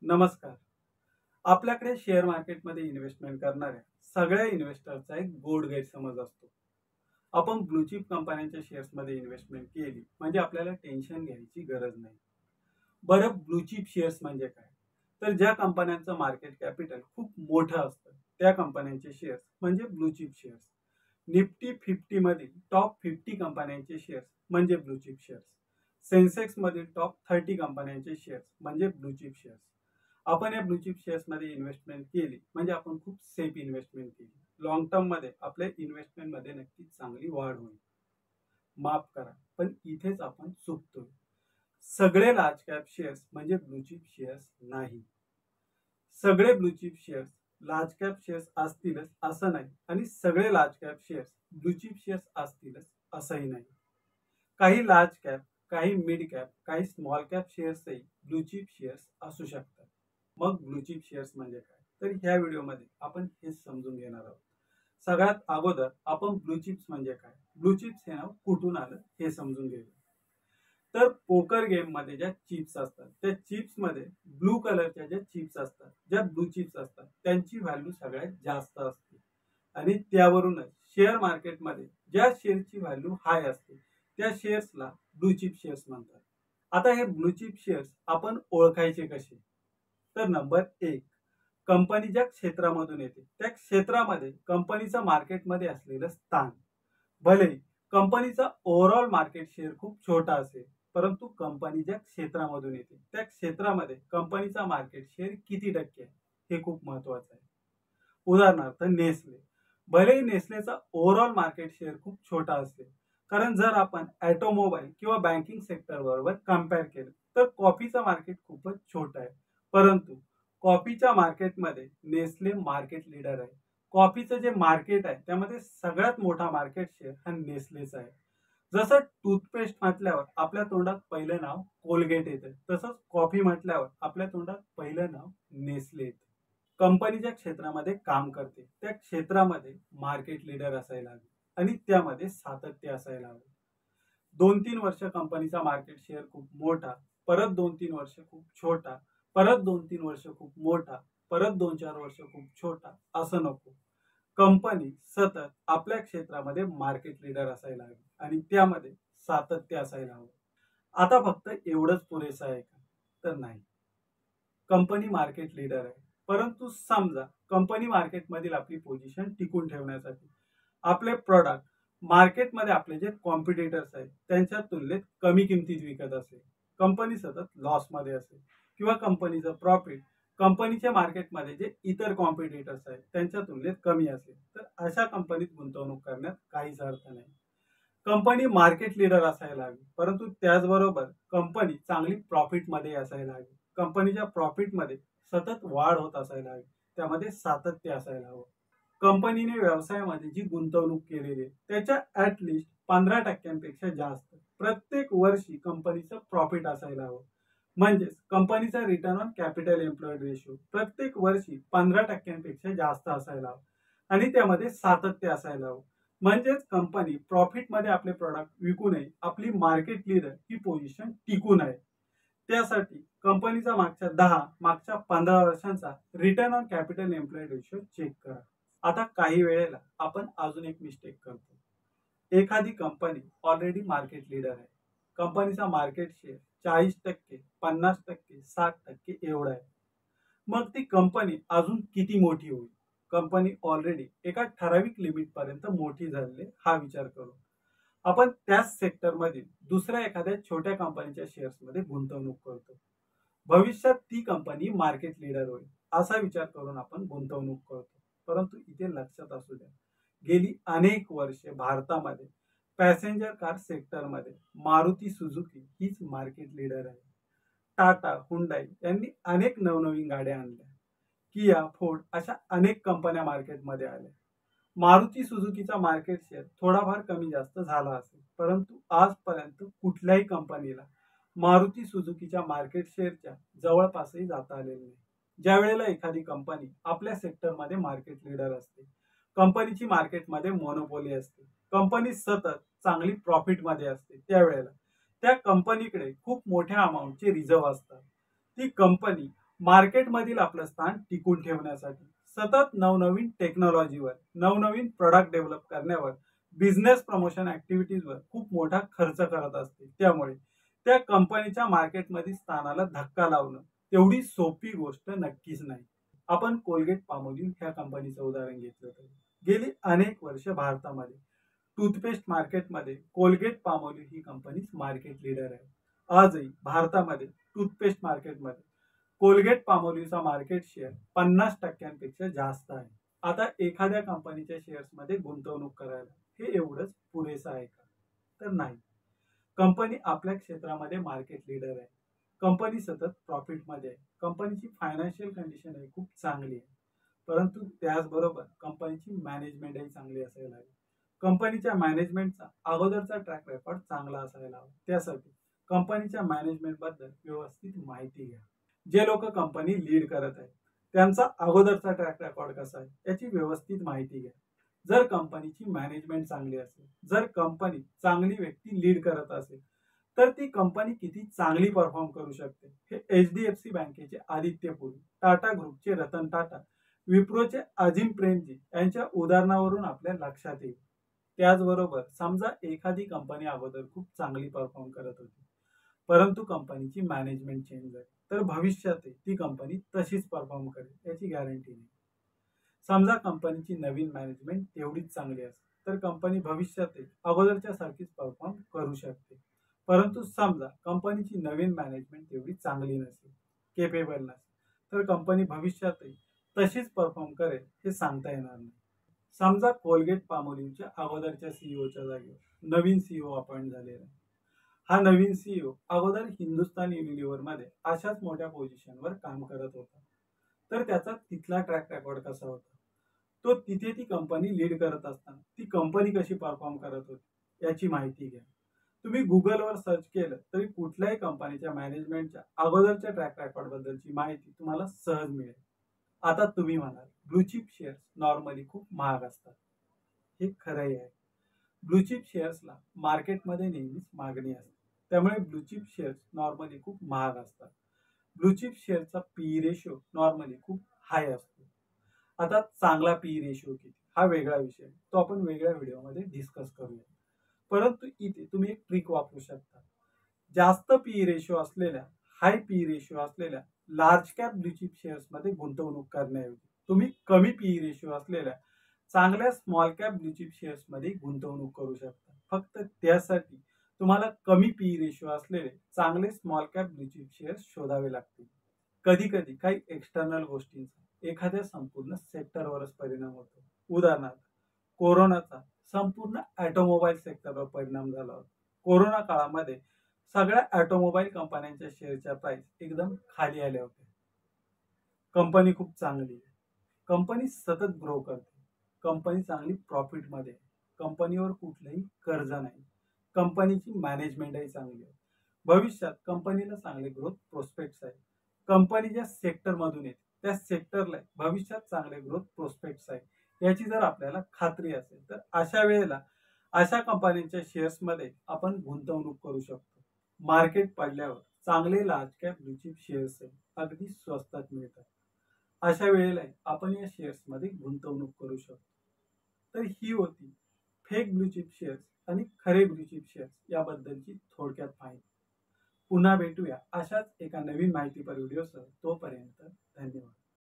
नमस्कार. आपल्याकडे शेअर मार्केटमध्ये इन्व्हेस्टमेंट करणाऱ्या सगळ्या इन्व्हेस्टरचा एक गोड गैरसमज असतो. आपण ब्लू चिप कंपन्यांच्या शेअर्समध्ये इन्व्हेस्टमेंट केली म्हणजे आपल्याला टेन्शन घ्यायची गरज नाही. बरं, ब्लू चिप शेअर्स म्हणजे काय? तर ज्या कंपन्यांचं मार्केट कॅपिटल खूप मोठं असतं त्या कंपन्यांचे शेअर्स म्हणजे ब्लू चिप शेअर्स. निफ्टी 50 मधील टॉप 50 कंपन्यांचे शेअर्स म्हणजे ब्लू चिप शेअर्स. सेन्सेक्स मधील टॉप 30 कंपन्यांचे शेअर्स म्हणजे ब्लू चिप शेअर्स. आपण या ब्लू चिप शेअर्स मध्ये इन्व्हेस्टमेंट केली म्हणजे आपण खूप सेफ इन्व्हेस्टमेंट केली. लॉंग टर्म मध्ये आपल्या इन्व्हेस्टमेंट मध्ये नक्कीच चांगली वाढ होईल. माफ करा, पण इथेच आपण चुकतोय. सगळे लार्ज कॅप शेअर्स म्हणजे ब्लू चिप शेअर्स नाही. सगळे blue chip shares large cap shares असतीलच असं नाही, आणि सगळे large cap shares blue chip shares असतीलच असंही नाही. काही लार्ज कॅप, काही मिड कॅप, काही स्मॉल कॅप शेअर्सही ब्लू चिप शेअर्स असू शकतात. मग ब्लू चिप शेअर्स म्हणजे काय? तर ह्या व्हिडिओमध्ये आपण हेच समजून घेणार आहोत. सगळ्यात अगोदर आपण ब्लू चिप्स म्हणजे काय, ब्लू चिप्स हे नाव कुठून आलं हे समजून घेऊया. तर पोकर गेम मध्ये ज्या चिप्स असतात त्या चिप्स मध्ये ब्लू कलरच्या ज्या चिप्स असतात, ज्या ब्लू चिप्स असतात, त्यांची व्हॅल्यू सगळ्यात जास्त असते. आणि त्यावरूनच शेअर मार्केटमध्ये ज्या शेअरची व्हॅल्यू हाय असते त्या शेअर्सला ब्लू चिप शेअर्स म्हणतात. आता हे ब्लू चिप शेअर्स आपण ओळखायचे कसे? तर नंबर 1, कंपनी ज्या क्षेत्रामधून येते त्या क्षेत्रामध्ये कंपनीचं मार्केटमध्ये असलेलं स्थान. भले कंपनीचा ओव्हरऑल मार्केट शेअर खूप छोटा असेल, परंतु कंपनी ज्या क्षेत्रामधून येते त्या क्षेत्रामध्ये कंपनीचा मार्केट शेअर किती टक्के आहे हे खूप महत्वाचं आहे. उदाहरणार्थ नेसले. भलेही नेसलेचा ओव्हरऑल मार्केट शेअर खूप छोटा असेल, कारण जर आपण ऑटोमोबाईल किंवा बँकिंग सेक्टर बरोबर कम्पेअर केलं तर कॉफीचं मार्केट खूपच छोटं आहे, परंतु कॉफीच्या मार्केटमध्ये नेसले मार्केट लीडर आहे. कॉफीचं जे मार्केट आहे त्यामध्ये सगळ्यात मोठा मार्केट शेअर हा नेसलेचा आहे. जसं टूथपेस्ट म्हटल्यावर आपल्या तोंडात पहिलं नाव कोलगेट येतं, तसंच कॉफी म्हटल्यावर आपल्या तोंडात पहिलं नाव नेसले येतं. कंपनी ज्या क्षेत्रामध्ये काम करते त्या क्षेत्रामध्ये मार्केट लीडर असायला हवे आणि त्यामध्ये सातत्य असायला हवे. 2-3 वर्ष कंपनीचा मार्केट शेअर खूप मोठा, परत 2-3 वर्ष खूप छोटा, परत 2-3 वर्ष खूप मोठा, परत 2-4 वर्ष खूप छोटा, असं नको. कंपनी सतत आपल्या क्षेत्रामध्ये मार्केट लीडर असायला हवी आणि त्यामध्ये सातत्य असायला हवं. आता फक्त एवढंच पुरेसं आहे का? तर नाही. कंपनी मार्केट लीडर आहे, परंतु समजा कंपनी मार्केटमधील आपली पोझिशन टिकून ठेवण्यासाठी आपले प्रोडक्ट मार्केटमध्ये आपले जे कॉम्पिटिटर्स आहेत त्यांच्या तुलनेत कमी किमतीत विकत असेल, कंपनी सतत लॉसमध्ये असेल, किंवा कंपनीचं प्रॉफिट कंपनीच्या मार्केटमध्ये जे इतर कॉम्पिटिटर्स आहेत त्यांच्या तुलनेत कमी असेल, तर अशा कंपनीत गुंतवणूक करण्यात काहीच अर्थ नाही. कंपनी मार्केट लीडर असायला हवी, परंतु त्याचबरोबर कंपनी चांगली प्रॉफिटमध्ये असायला हवी. कंपनीच्या प्रॉफिटमध्ये सतत वाढ होत असायला हवी, त्यामध्ये सातत्य असायला हवं. कंपनीने व्यवसायामध्ये जी गुंतवणूक केलेली आहे त्याच्या ऍटलिस्ट 15% जास्त प्रत्येक वर्षी कंपनीचं प्रॉफिट असायला हवं. म्हणजेच कंपनीचा return on capital employed ratio प्रत्येक वर्षी 15% जास्त असायला हवं आणि त्यामध्ये सातत्य असायला हवं. म्हणजेच कंपनी प्रॉफिटमध्ये आपले प्रोडक्ट विकू नये, आपली मार्केट लीडर ही पोझिशन टिकू नये. त्यासाठी कंपनीचा मागच्या 15 वर्षांचा return on capital employed ratio check करा. आता काही वेळेला आपण अजून एक मिस्टेक करतो. एखादी कंपनी ऑलरेडी मार्केट लीडर आहे, कंपनीचा मार्केट शेअर 40%, 50%, 60% एवढा आहे. मग ती कंपनी अजून किती मोठी होईल? कंपनी ऑलरेडी एका ठराविक लिमिट पर्यंत मोठी झालेली हा विचार करू. आपण त्याच सेक्टरमधील दुसऱ्या एखाद्या छोट्या कंपनीच्या शेअर्समध्ये गुंतवणूक करतो. भविष्यात ती कंपनी मार्केट लीडर होईल असा विचार करून आपण गुंतवणूक करतो. परंतु इथे लक्षात असू द्या, गेली अनेक वर्षे भारतामध्ये पॅसेंजर कार सेक्टरमध्ये मारुती सुझुकी हीच मार्केट लीडर आहे. टाटा, हुंडाई यांनी अनेक नवनवीन गाड्या आणल्या. किया, फोर्ड अशा अनेक कंपन्या मार्केटमध्ये आल्या. मारुती सुझुकीचा मार्केट शेअर थोडाफार कमी जास्त झाला असेल, परंतु आजपर्यंत कुठल्याही कंपनीला मारुती सुझुकीच्या मार्केट शेअरच्या जवळपासही जाता आलेले नाही. ज्या वेळेला एखादी कंपनी आपल्या सेक्टरमध्ये मार्केट लीडर असते, कंपनीची मार्केटमध्ये मोनोपोली असते, कंपनी सतत चांगली प्रॉफिटमध्ये असते, त्यावेळेला त्या कंपनीकडे खूप मोठ्या अमाऊंटचे रिझर्व्ह असतात. ती कंपनी मार्केटमधील आपलं स्थान टिकून ठेवण्यासाठी सतत नवनवीन टेक्नॉलॉजीवर, नवनवीन प्रोडक्ट डेव्हलप करण्यावर, बिझनेस प्रमोशन ऍक्टिव्हिटीजवर खूप मोठा खर्च करत असते. त्यामुळे त्या कंपनीच्या मार्केटमध्ये स्थानाला धक्का लावणं तेवढी सोपी गोष्ट नक्कीच नाही. आपण कोलगेट पामोलिव्ह ह्या कंपनीचं उदाहरण घेतलं तर गेली अनेक वर्ष भारतामध्ये टूथपेस्ट मार्केटमध्ये कोलगेट पामोलिव्ह ही कंपनी मार्केट लीडर आहे. आजही भारतामध्ये टूथपेस्ट मार्केटमध्ये कोलगेट पामोलिव्हचा मार्केट शेअर 50% जास्त आहे. आता एखाद्या कंपनीच्या शेअर्समध्ये गुंतवणूक करायला हे एवढंच पुरेसं आहे का? तर नाही. कंपनी आपल्या क्षेत्रामध्ये मार्केट लीडर आहे. कंपनी सतत प्रॉफिटमध्ये आहे. कंपनीची फायनान्शियल कंडिशन आहे खूप चांगली आहे. परंतु त्याचबरोबर कंपनीची मॅनेजमेंटही चांगली असायला हवी. कंपनीच्या मॅनेजमेंटचा अगोदरचा ट्रॅक रेकॉर्ड चांगला असायला हवा. त्यासाठी कंपनीच्या मॅनेजमेंट बद्दल व्यवस्थित माहिती घ्या. जे लोक कंपनी लीड करत आहेत त्यांचा अगोदरचा ट्रॅक रेकॉर्ड कसा आहे याची व्यवस्थित माहिती घ्या. जर कंपनीची मॅनेजमेंट चांगली असेल, जर कंपनी चांगली व्यक्ती लीड करत असेल, तर ती कंपनी किती चांगली परफॉर्म करू शकते हे HDFC बँकेचे आदित्य पुरी, टाटा ग्रुपचे रतन टाटा, विप्रोचे अजिम प्रेमजी यांच्या उदाहरणावरून आपल्या लक्षात येईल. त्याचबरोबर समजा एखादी कंपनी अगोदर खूप चांगली परफॉर्म करत होती, परंतु कंपनीची मॅनेजमेंट चेंज झाली, तर भविष्यात ती कंपनी तशीच परफॉर्म करेल याची गॅरंटी नाही. समजा कंपनीची नवीन मॅनेजमेंट तेवढीच चांगली असेल तर कंपनी भविष्यात अगोदरच्या सारखीच परफॉर्म करू शकते. परंतु समजा कंपनीची नवीन मॅनेजमेंट तेवढी चांगली नसेल, केपेबल नसेल, तर कंपनी भविष्यात तशीच परफॉर्म करेल हे सांगता येणार नाही. समजा कोलगेट पामोलिव्हच्या अगोदरच्या सीईओच्या जागेवर नवीन सीईओ अपॉइंट झालेला आहे. हा नवीन सीईओ अगोदर हिंदुस्तान युनिलिव्हर मध्ये अशाच मोठ्या पोझिशनवर काम करत होता. तर त्याचा तिथला ट्रॅक रेकॉर्ड कसा होता, तो तिथे ती कंपनी लीड करत असताना ती कंपनी कशी परफॉर्म करत होती याची माहिती घ्या. तुम्ही गुगलवर सर्च केलं तरी कुठल्याही कंपनीच्या मॅनेजमेंटच्या अगोदरच्या ट्रॅक रेकॉर्ड बद्दलची माहिती तुम्हाला सहज मिळेल. आता तुम्ही म्हणाल ब्लूचिप शेअर्स नॉर्मली खूप महाग असतात. हे खरंही आहे. ब्लूचिप शेअर्सला मार्केटमध्ये नेहमीच मागणी असते, त्यामुळे ब्लूचिप शेअर्स नॉर्मली खूप महाग असतात. ब्लूचिप शेअरचा पी रेशो नॉर्मली खूप हाय असतो. आता चांगला पी रेशो किती हा वेगळा विषय, तो आपण वेगळ्या व्हिडिओमध्ये डिस्कस करूया. परंतु इथे तुम्ही एक ट्रिक वापरू शकता. जास्त पी रेशो असलेल्या, हाय पी रेशो असलेल्या लार्ज कॅप ब्लूचिप शेअर्स मध्ये गुंतवणूक करण्याऐवजी तुम्ही कमी पी रेशो असलेल्या चांगल्या स्मॉल कॅप ब्लूचिप शेअर्स मध्ये गुंतवणूक करू शकता. फक्त त्यासाठी तुम्हाला कमी पी रेशो असलेले चांगले स्मॉल कॅप ब्लूचिप शेअर्स शोधावे लागतील. कधी कधी काही एक्सटर्नल गोष्टींचा एखाद्या संपूर्ण सेक्टरवरच परिणाम होतो. उदाहरणार्थ कोरोनाचा संपूर्ण ऑटोमोबाईल सेक्टरवर परिणाम झाला होता. कोरोना काळामध्ये सगळ्या ऑटोमोबाईल कंपन्यांच्या शेअरच्या प्राइस एकदम खाली आल्या होत्या. कंपनी खूप चांगली आहे, कंपनी सतत ग्रो करते, कंपनी चांगली प्रॉफिटमध्ये आहे, कंपनीवर कुठलंही कर्ज नाही, कंपनीची मॅनेजमेंटही चांगली आहे, भविष्यात कंपनीला चांगले ग्रोथ प्रोस्पेक्ट्स आहे, कंपनी ज्या सेक्टर मधून येते त्या सेक्टरला भविष्यात चांगले ग्रोथ प्रोस्पेक्ट्स आहे याची जर आपल्याला खात्री असेल तर अशा वेळेला अशा कंपन्यांच्या शेअर्समध्ये आपण गुंतवणूक करू शकतो. मार्केट पडल्यावर चांगले लार्ज कॅप ब्लूचिप शेअर्स अगदी स्वस्तात मिळतात. अशा वेळेला आपण या शेअर्समध्ये गुंतवणूक करू शकतो. तर ही होती फेक ब्लूचिप शेअर्स आणि खरे ब्लूचिप शेअर्स याबद्दलची थोडक्यात माहिती. पुन्हा भेटूया अशाच एका नवीन माहितीपर व्हिडिओसह. तोपर्यंत धन्यवाद.